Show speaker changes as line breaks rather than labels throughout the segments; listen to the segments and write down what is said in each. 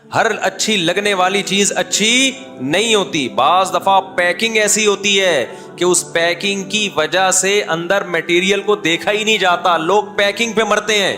ہر اچھی لگنے والی چیز اچھی نہیں ہوتی. بعض دفعہ پیکنگ ایسی ہوتی ہے کہ اس پیکنگ کی وجہ سے اندر میٹیریل کو دیکھا ہی نہیں جاتا, لوگ پیکنگ پہ مرتے ہیں.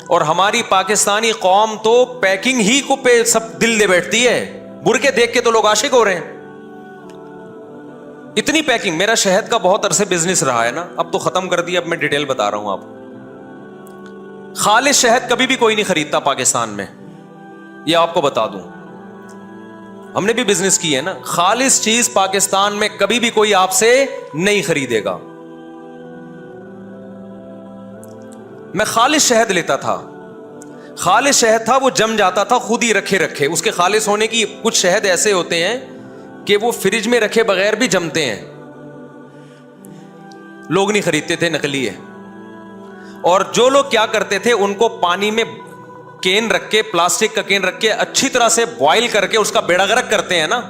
اور ہماری پاکستانی قوم تو پیکنگ ہی کو پہ سب دل دے بیٹھتی ہے. برقعے دیکھ کے تو لوگ عاشق ہو رہے ہیں. اتنی پیکنگ. میرا شہد کا بہت عرصے بزنس رہا ہے نا, اب تو ختم کر دیا, اب میں ڈیٹیل بتا رہا ہوں آپ. خالص شہد کبھی بھی کوئی نہیں خریدتا پاکستان میں, یہ آپ کو بتا دوں. ہم نے بھی بزنس کی ہے نا. خالص چیز پاکستان میں کبھی بھی کوئی آپ سے نہیں خریدے گا. میں خالص شہد لیتا تھا, خالص شہد تھا, وہ جم جاتا تھا خود ہی رکھے رکھے. اس کے خالص ہونے کی کچھ شہد ایسے ہوتے ہیں کہ وہ فریج میں رکھے بغیر بھی جمتے ہیں. لوگ نہیں خریدتے تھے, نقلی ہے. اور جو لوگ کیا کرتے تھے, ان کو پانی میں کین رکھ کے, پلاسٹک کا کین رکھ کے اچھی طرح سے بوائل کر کے اس کا بیڑا غرق کرتے ہیں نا,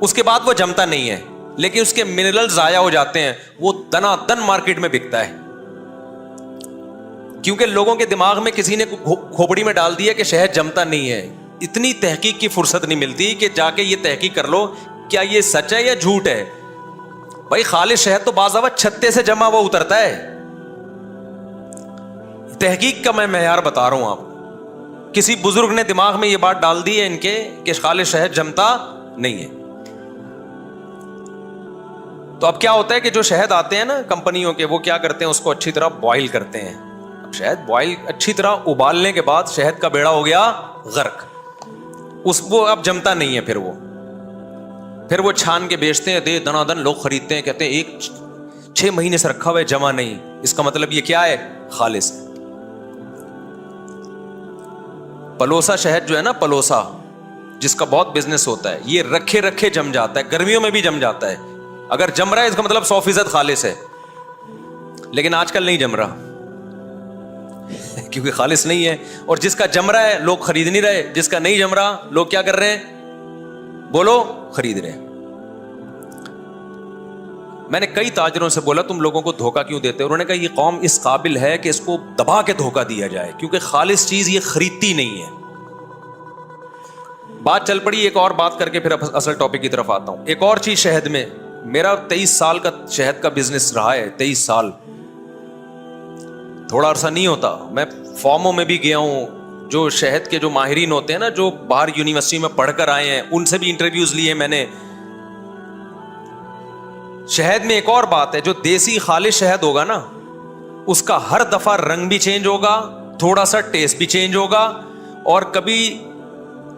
اس کے بعد وہ جمتا نہیں ہے, لیکن اس کے منرل ضائع ہو جاتے ہیں. وہ دنا دن مارکیٹ میں بکتا ہے, کیونکہ لوگوں کے دماغ میں کسی نے کھوپڑی میں ڈال دیا کہ شہد جمتا نہیں ہے. اتنی تحقیق کی فرصت نہیں ملتی کہ جا کے یہ تحقیق کر لو کیا یہ سچ ہے یا جھوٹ ہے. بھائی خالص شہد تو بعض دفعہ چھتے سے جمع ہوا اترتا ہے. تحقیق کا میں معیار بتا رہا ہوں آپ. کسی بزرگ نے دماغ میں یہ بات ڈال دی ہے ان کے کہ خالص شہد جمتا نہیں ہے. تو اب کیا ہوتا ہے کہ جو شہد آتے ہیں نا کمپنیوں کے, وہ کیا کرتے ہیں, اس کو اچھی طرح بوائل کرتے ہیں. اب شہد بوائل اچھی طرح ابالنے کے بعد شہد کا بیڑا ہو گیا غرق, وہ اب جمتا نہیں ہے. پھر وہ چھان کے بیچتے ہیں, دے دنا دن لوگ خریدتے ہیں, کہتے ہیں 6 مہینے سے رکھا ہوا ہے, جمع نہیں. اس کا مطلب یہ کیا ہے, خالص. پلوسا شہد جو ہے نا, پلوسا جس کا بہت بزنس ہوتا ہے, یہ رکھے رکھے جم جاتا ہے, گرمیوں میں بھی جم جاتا ہے. اگر جم رہا ہے اس کا مطلب 100% خالص ہے. لیکن آج کل نہیں جم رہا کیونکہ خالص نہیں ہے. اور جس کا جم رہا ہے لوگ خرید نہیں رہے, جس کا نہیں جم رہا لوگ کیا کر رہے ہیں, بولو, خرید رہے ہیں. میں نے کئی تاجروں سے بولا تم لوگوں کو دھوکہ کیوں دیتے, انہوں نے کہا یہ قوم اس قابل ہے کہ اس کو دبا کے دھوکہ دیا جائے, کیونکہ خالص چیز یہ خریدتی نہیں ہے. بات چل پڑی. ایک اور بات کر کے پھر اصل ٹاپک کی طرف آتا ہوں. ایک اور چیز شہد میں, میرا 23 سال کا شہد کا بزنس رہا ہے. 23 سال تھوڑا عرصہ نہیں ہوتا. میں فارموں میں بھی گیا ہوں, جو شہد کے جو ماہرین ہوتے ہیں نا, جو باہر یونیورسٹی میں پڑھ کر آئے ہیں, ان سے بھی انٹرویوز لیے میں نے. شہد میں ایک اور بات ہے, جو دیسی خالص شہد ہوگا نا, اس کا ہر دفعہ رنگ بھی چینج ہوگا, تھوڑا سا ٹیسٹ بھی چینج ہوگا, اور کبھی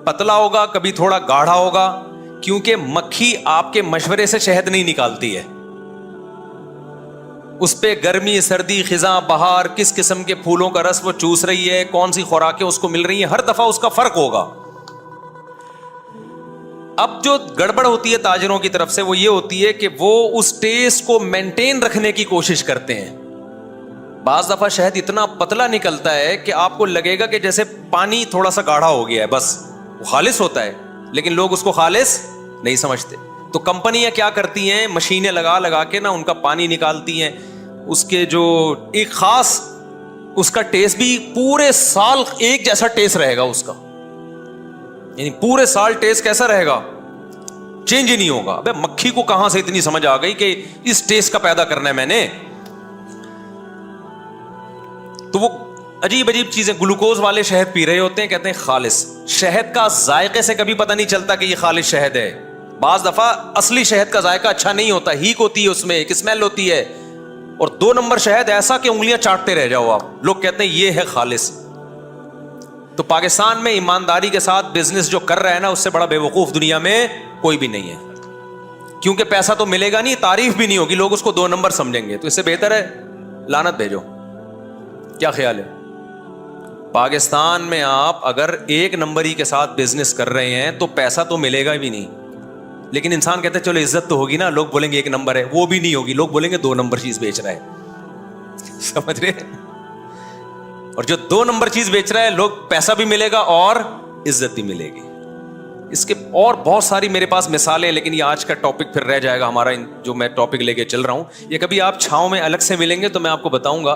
پتلا ہوگا, کبھی تھوڑا گاڑھا ہوگا, کیونکہ مکھی آپ کے مشورے سے شہد نہیں نکالتی ہے. اس پہ گرمی, سردی, خزاں, بہار, کس قسم کے پھولوں کا رس وہ چوس رہی ہے, کون سی خوراکیں اس کو مل رہی ہیں, ہر دفعہ اس کا فرق ہوگا. اب جو گڑبڑ ہوتی ہے تاجروں کی طرف سے وہ یہ ہوتی ہے کہ وہ اس ٹیسٹ کو مینٹین رکھنے کی کوشش کرتے ہیں. بعض دفعہ شہد اتنا پتلا نکلتا ہے کہ آپ کو لگے گا کہ جیسے پانی تھوڑا سا گاڑھا ہو گیا ہے, بس وہ خالص ہوتا ہے, لیکن لوگ اس کو خالص نہیں سمجھتے. تو کمپنیاں کیا کرتی ہیں, مشینیں لگا لگا کے نا ان کا پانی نکالتی ہیں. اس کے جو ایک خاص اس کا ٹیسٹ بھی پورے سال ایک جیسا ٹیسٹ رہے گا اس کا, یعنی پورے سال ٹیسٹ کیسا رہے گا, چینج ہی نہیں ہوگا. ابے مکھی کو کہاں سے اتنی سمجھ آ گئی کہ اس ٹیسٹ کا پیدا کرنا ہے میں نے. تو وہ عجیب عجیب چیزیں, گلوکوز والے شہد پی رہے ہوتے ہیں, کہتے ہیں خالص. شہد کا ذائقے سے کبھی پتہ نہیں چلتا کہ یہ خالص شہد ہے. بعض دفعہ اصلی شہد کا ذائقہ اچھا نہیں ہوتا, ہیک ہوتی ہے اس میں, ایک اسمیل ہوتی ہے. اور 2 نمبر شہد ایسا کہ انگلیاں چاٹتے رہ جاؤ آپ, لوگ کہتے ہیں یہ ہے خالص. تو پاکستان میں ایمانداری کے ساتھ بزنس جو کر رہا ہے نا, اس سے بڑا بے وقوف دنیا میں کوئی بھی نہیں ہے. کیونکہ پیسہ تو ملے گا نہیں, تعریف بھی نہیں ہوگی, لوگ اس کو 2 نمبر سمجھیں گے. تو اس سے بہتر ہے لعنت بھیجو. کیا خیال ہے؟ پاکستان میں آپ اگر 1 نمبری کے ساتھ بزنس کر رہے ہیں تو پیسہ تو ملے گا بھی نہیں, لیکن انسان کہتے ہیں چلو عزت تو ہوگی نا, لوگ بولیں گے 1 نمبر ہے, وہ بھی نہیں ہوگی, لوگ بولیں گے 2 نمبر چیز بیچ رہا ہے. سمجھ رہے ہیں؟ اور جو 2 نمبر چیز بیچ رہا ہے, لوگ پیسہ بھی ملے گا اور عزت بھی ملے گی. اس کے اور بہت ساری میرے پاس مثالیں, لیکن یہ آج کا ٹاپک پھر رہ جائے گا ہمارا, جو میں ٹاپک لے کے چل رہا ہوں. یہ کبھی آپ چھاؤں میں الگ سے ملیں گے تو میں آپ کو بتاؤں گا.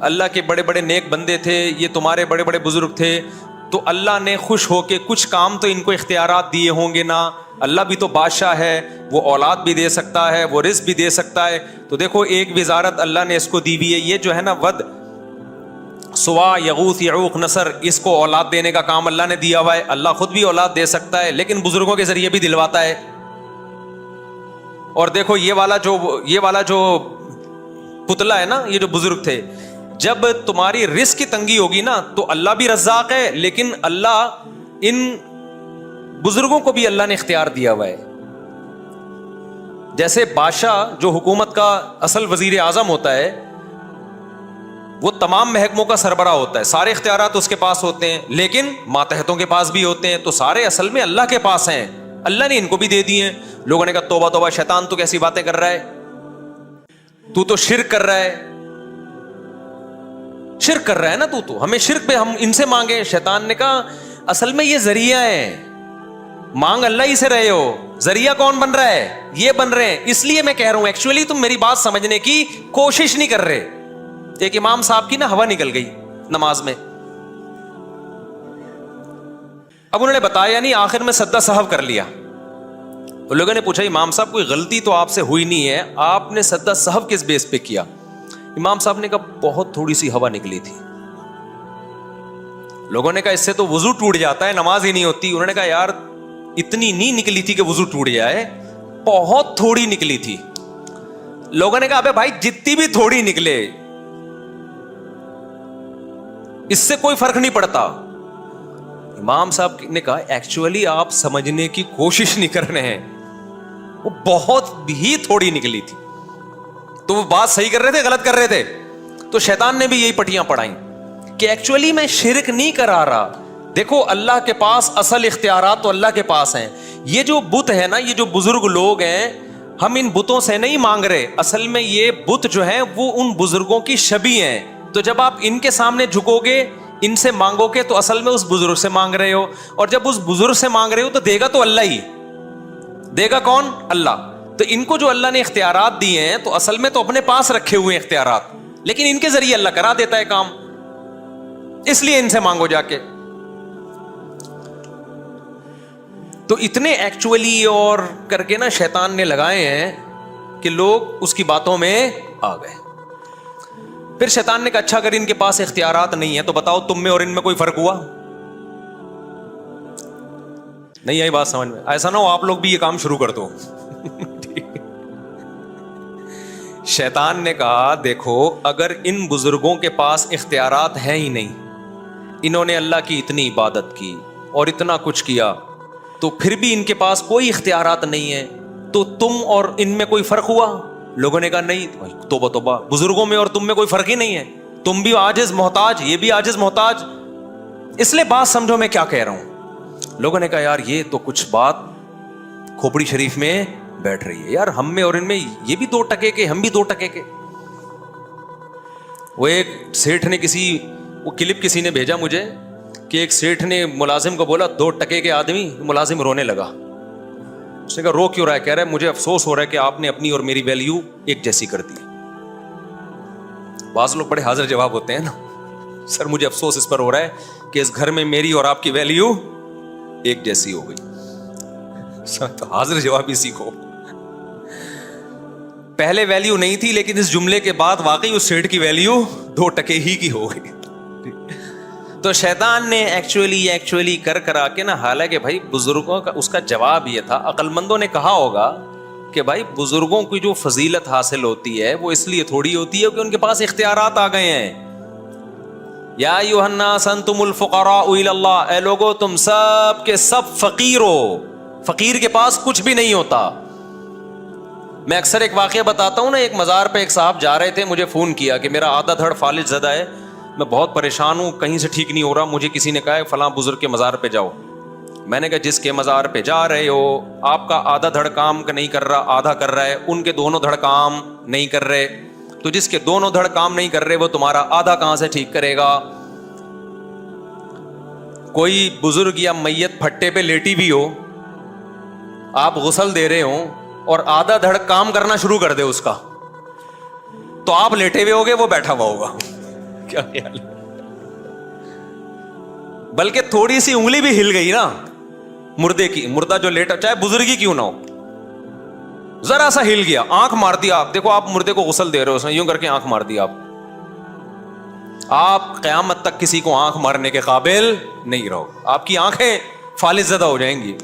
اللہ کے بڑے بڑے نیک بندے تھے, یہ تمہارے بڑے بڑے بزرگ تھے, تو اللہ نے خوش ہو کے کچھ کام تو ان کو اختیارات دیے ہوں گے نا. اللہ بھی تو بادشاہ ہے, وہ اولاد بھی دے سکتا ہے, وہ رزق بھی دے سکتا ہے. تو دیکھو ایک وزارت اللہ نے اس کو دی ہوئی ہے, یہ جو ہے نا ود, سوا, یغوث, یعوق, نصر, اس کو اولاد دینے کا کام اللہ نے دیا ہوا ہے. اللہ خود بھی اولاد دے سکتا ہے لیکن بزرگوں کے ذریعے بھی دلواتا ہے. اور دیکھو یہ والا جو پتلا ہے نا, یہ جو بزرگ تھے, جب تمہاری رزق کی تنگی ہوگی نا تو اللہ بھی رزاق ہے, لیکن اللہ ان بزرگوں کو بھی اللہ نے اختیار دیا ہوا ہے. جیسے بادشاہ جو حکومت کا اصل وزیر اعظم ہوتا ہے, وہ تمام محکموں کا سربراہ ہوتا ہے, سارے اختیارات اس کے پاس ہوتے ہیں, لیکن ماتحتوں کے پاس بھی ہوتے ہیں. تو سارے اصل میں اللہ کے پاس ہیں, اللہ نے ان کو بھی دے دیے ہیں. لوگوں نے کہا توبہ توبہ, شیطان تو کیسی باتیں کر رہا ہے, تو شرک کر رہا ہے, شرک کر رہا ہے نا, تو ہمیں شرک پہ ہم ان سے مانگے. شیطان نے کہا اصل میں یہ ذریعہ ہے, مانگ اللہ ہی سے رہے ہو, ذریعہ کون بن رہا ہے, یہ بن رہے ہیں. اس لیے میں کہہ رہا ہوں ایکچولی تم میری بات سمجھنے کی کوشش نہیں کر رہے. ایک امام صاحب کی نا ہوا نکل گئی نماز میں, اب انہوں نے بتایا نہیں, آخر میں سجدہ سہو کر لیا. تو لوگوں نے پوچھا امام صاحب کوئی غلطی تو آپ سے ہوئی نہیں ہے, آپ نے سجدہ سہو کس بیس پہ کیا؟ امام صاحب نے کہا بہت تھوڑی سی ہوا نکلی تھی. لوگوں نے کہا اس سے تو وضو ٹوٹ جاتا ہے, نماز ہی نہیں ہوتی. انہوں نے کہا یار اتنی نہیں نکلی تھی کہ وضو ٹوٹ جائے, بہت تھوڑی نکلی تھی. لوگوں نے کہا ابے بھائی جتنی بھی تھوڑی نکلے اس سے کوئی فرق نہیں پڑتا. امام صاحب نے کہا ایکچولی آپ سمجھنے کی کوشش نہیں کر رہے ہیں, وہ بہت ہی تھوڑی نکلی تھی. تو وہ بات صحیح کر رہے تھے غلط کر رہے تھے؟ تو شیطان نے بھی یہی پٹیاں پڑھائیں کہ ایکچولی میں شرک نہیں کرا رہا. دیکھو اللہ کے پاس اصل اختیارات تو اللہ کے پاس ہیں. یہ جو بت ہے نا, یہ جو بزرگ لوگ ہیں, ہم ان بتوں سے نہیں مانگ رہے. اصل میں یہ بت جو ہیں وہ ان بزرگوں کی شبیہ ہیں. تو جب آپ ان کے سامنے جھکو گے, ان سے مانگو گے, تو اصل میں اس بزرگ سے مانگ رہے ہو. اور جب اس بزرگ سے مانگ رہے ہو تو دے گا تو اللہ ہی دے گا. کون؟ اللہ. تو ان کو جو اللہ نے اختیارات دیے ہیں تو اصل میں تو اپنے پاس رکھے ہوئے اختیارات, لیکن ان کے ذریعے اللہ کرا دیتا ہے کام, اس لیے ان سے مانگو جا کے. تو اتنے ایکچولی اور کر کے نا شیطان نے لگائے ہیں کہ لوگ اس کی باتوں میں آ گئے. پھر شیطان نے کہا اچھا اگر ان کے پاس اختیارات نہیں ہے تو بتاؤ تم میں اور ان میں کوئی فرق ہوا؟ نہیں آئی بات سمجھ میں؟ ایسا نہ ہو آپ لوگ بھی یہ کام شروع کر دو. شیطان نے کہا دیکھو اگر ان بزرگوں کے پاس اختیارات ہیں ہی نہیں, انہوں نے اللہ کی اتنی عبادت کی اور اتنا کچھ کیا, تو پھر بھی ان کے پاس کوئی اختیارات نہیں ہے, تو تم اور ان میں کوئی فرق ہوا؟ لوگوں نے کہا نہیں. توبہ توبہ, بزرگوں میں اور تم میں کوئی فرق ہی نہیں ہے, تم بھی عاجز محتاج, یہ بھی عاجز محتاج. اس لیے بات سمجھو میں کیا کہہ رہا ہوں. لوگوں نے کہا یار یہ تو کچھ بات کھوپڑی شریف میں بیٹھ رہی ہے یار, ہم میں اور ان میں یہ بھی 2 ٹکے کے, ہم بھی 2 ٹکے کے. وہ ایک سیٹھ نے وہ کلپ کسی نے بھیجا مجھے کہ ایک سیٹھ نے ملازم کو بولا 2 ٹکے کے آدمی. ملازم رونے لگا. اس نے کہا رو کیوں رہا ہے؟ کہہ رہا ہے مجھے افسوس ہو رہا ہے کہ آپ نے اپنی اور میری ویلیو ایک جیسی کر دی. بعض لوگ بڑے حاضر جواب ہوتے ہیں نا, سر مجھے افسوس اس پر ہو رہا ہے کہ اس گھر میں میری اور آپ کی ویلیو ایک جیسی ہو گئی. سر تو حاضر جواب ہی سیکھو. پہلے ویلیو نہیں تھی, لیکن اس جملے کے بعد واقعی اس سیٹ کی ویلیو 2 ٹکے ہی کی ہو گئی. تو شیطان نے ایکچولی کر کرا کے نا, حالانکہ بھائی بزرگوں کا اس کا جواب یہ تھا, عقل مندوں نے کہا ہوگا کہ بھائی بزرگوں کی جو فضیلت حاصل ہوتی ہے وہ اس لیے تھوڑی ہوتی ہے کہ ان کے پاس اختیارات آ گئے ہیں. یا ایھا الناس انتم الفقراء الی اللہ, اے لوگو تم سب کے سب فقیر ہو. فقیر کے پاس کچھ بھی نہیں ہوتا. میں اکثر ایک واقعہ بتاتا ہوں نا, ایک مزار پہ ایک صاحب جا رہے تھے, مجھے فون کیا کہ میرا آدھا دھڑ فالج زدہ ہے, میں بہت پریشان ہوں, کہیں سے ٹھیک نہیں ہو رہا, مجھے کسی نے کہا ہے فلاں بزرگ کے مزار پہ جاؤ. میں نے کہا جس کے مزار پہ جا رہے ہو آپ کا آدھا دھڑ کام نہیں کر رہا, آدھا کر رہا ہے, ان کے دونوں دھڑ کام نہیں کر رہے, تو جس کے دونوں دھڑ کام نہیں کر رہے وہ تمہارا آدھا کہاں سے ٹھیک کرے گا؟ کوئی بزرگ یا میت پھٹے پہ لیٹی بھی ہو, آپ غسل دے رہے ہوں اور آدھا دھڑ کام کرنا شروع کر دے اس کا, تو آپ لیٹے ہوئے ہوگے, وہ بیٹھا ہوا ہوگا. کیا خیال ہے؟ بلکہ تھوڑی سی انگلی بھی ہل گئی نا مردے کی، مردہ جو لیٹا چاہے بزرگی کیوں نہ ہو، ذرا سا ہل گیا، آنکھ مار دیا آپ، دیکھو آپ مردے کو غسل دے رہے ہو، اس نے یوں کر کے آنکھ مار دیا آپ قیامت تک کسی کو آنکھ مارنے کے قابل نہیں رہو، آپ کی آنکھیں فالج زدہ ہو جائیں گی،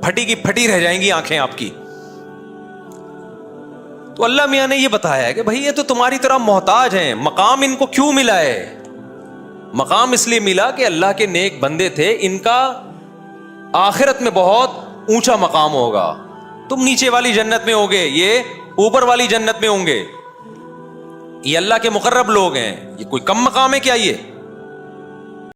پھٹی کی پھٹی رہ جائیں گی آنکھیں آپ کی۔ تو اللہ میاں نے یہ بتایا ہے کہ بھائی یہ تو تمہاری طرح محتاج ہیں، مقام ان کو کیوں ملا ہے؟ مقام اس لیے ملا کہ اللہ کے نیک بندے تھے، ان کا آخرت میں بہت اونچا مقام ہوگا، تم نیچے والی جنت میں ہوگے، یہ اوپر والی جنت میں ہوں گے، یہ اللہ کے مقرب لوگ ہیں، یہ کوئی کم مقام ہے کیا؟ یہ